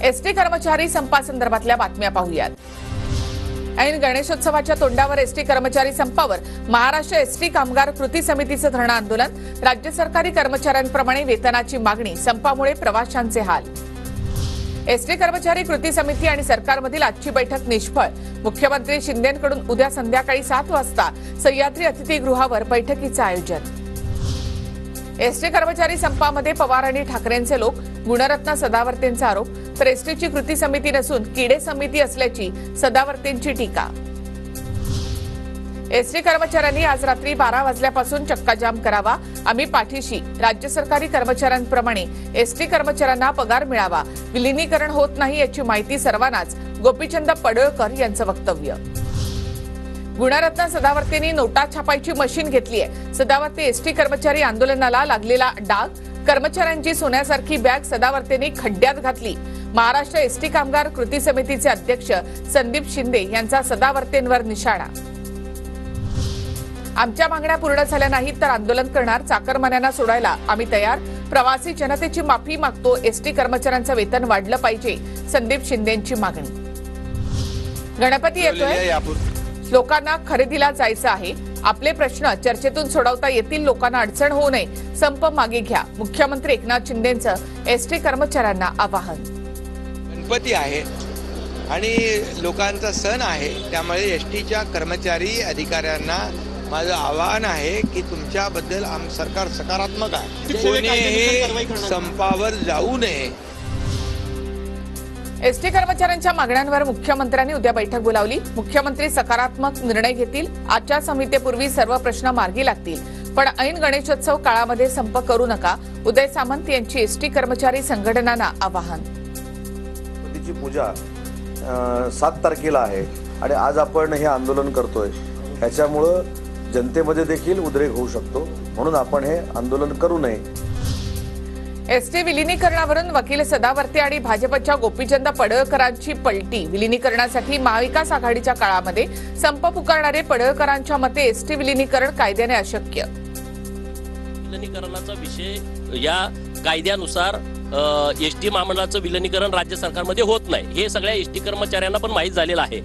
ST कर्मचारी संपासंदर्भातल्या बातम्या पाहूयात। ऐन गणेशोत्सवाच्या तोंडावर एसटी कर्मचारी संपावर महाराष्ट्र एसटी कामगार कृती समितीचं धरणं आंदोलन। राज्य सरकारी कर्मचाऱ्यांप्रमाणे वेतनाची मागणी, संपामुळे प्रवाशांचे हाल। एसटी कर्मचारी कृती समिती आणि सरकारमधील आजची बैठक निष्फळ। मुख्यमंत्री शिंदेंकडून उद्या संध्याकाळी 7 वाजता सह्याद्री अतिथीगृहावर बैठकीचं आयोजन। एसटी कर्मचारी संपामध्ये पवार आणि ठाकरेंचे लोक, गुणरत्न सदावर्तेंचा आरोप, तर एसटीची कृती समिती नसून किडे समिती असल्याची सदावर्तेंची टीका। एसटी कर्मचाऱ्यांनी आज रात्री 12 वाजल्यापासून चक्काजाम करावा, आम्ही पाठीशी। राज्य सरकारी कर्मचाऱ्यांप्रमाणे एसटी कर्मचाऱ्यांना पगार मिळावा, विलीनीकरण होत नाही याची माहिती सर्वांनाच, गोपीचंद पडळकर यांचं वक्तव्य। गुणरत्न सदावर्तेंनी नोटा छापायची मशीन घेतली आहे। सदावर्ते एसटी कर्मचारी आंदोलनाला लागलेला डाग, कर्मचाऱ्यांची सोन्यासारखी बॅग सदावर्तेंनी खड्ड्यात घातली। महाराष्ट्र एसटी कामगार कृती समितीचे अध्यक्ष संदीप शिंदे यांचा सदावर्तेंवर निशाणा। आमच्या मागण्या पूर्ण झाल्या नाहीत तर आंदोलन करणार, चाकरमान्यांना सोडायला आम्ही तयार। प्रवासी जनतेची माफी मागतो, एसटी कर्मचाऱ्यांचं वेतन वाढलं पाहिजे, संदीप शिंदेंची मागणी। गणपती येतोय, लोकांना खरेदीला जायचं आहे, आपले प्रश्न चर्चेतून सोडवता येतील, लोकांना अडचण होऊ नये, संप मागे घ्या, मुख्यमंत्री एकनाथ शिंदेंचं एसटी कर्मचाऱ्यांना आवाहन। गणपती आहे आणि लोकांचा सण आहे, त्यामुळे एसटीच्या कर्मचारी अधिकाऱ्यांना माझं आवाहन आहे की तुमच्याबद्दल सरकार सकारात्मक आहे, कोणीही संपावर जाऊ नये। एसटी कर्मचाऱ्यांच्या मागण्यांवर मुख्यमंत्र्यांनी उद्या बैठक बोलावली। मुख्यमंत्री सकारात्मक निर्णय घेतील, आचारसंहितेपूर्वी सर्व प्रश्न मार्गी लागतील, पण ऐन गणेशोत्सव काळामध्ये संप करू नका, उदय सामंत यांची एसटी कर्मचारी संघटनांना आवाहन। गणपतीची पूजा 7 तारखेला आहे आणि आज आपण हे आंदोलन करतोय, त्याच्यामुळे जनतेमध्ये देखील उद्रेक होऊ शकतो, म्हणून आपण हे आंदोलन करू नये। एसटी विलीनीकरणावरून वकील सदावर्ते आणि भाजपच्या गोपीचंद पडळकरांची पलटी। विलीनीकरणासाठी महाविकास आघाडीच्या काळामध्ये संप पुकारणारे पडळकरांच्या मते एसटी विलीनीकरण कायद्याने अशक्य। विलीनीकरणाचा विषय या कायद्यानुसार एसटी महामंडळाचं विलीनीकरण राज्य सरकारमध्ये होत नाही, हे सगळ्या एसटी कर्मचाऱ्यांना पण माहीत झालेलं आहे।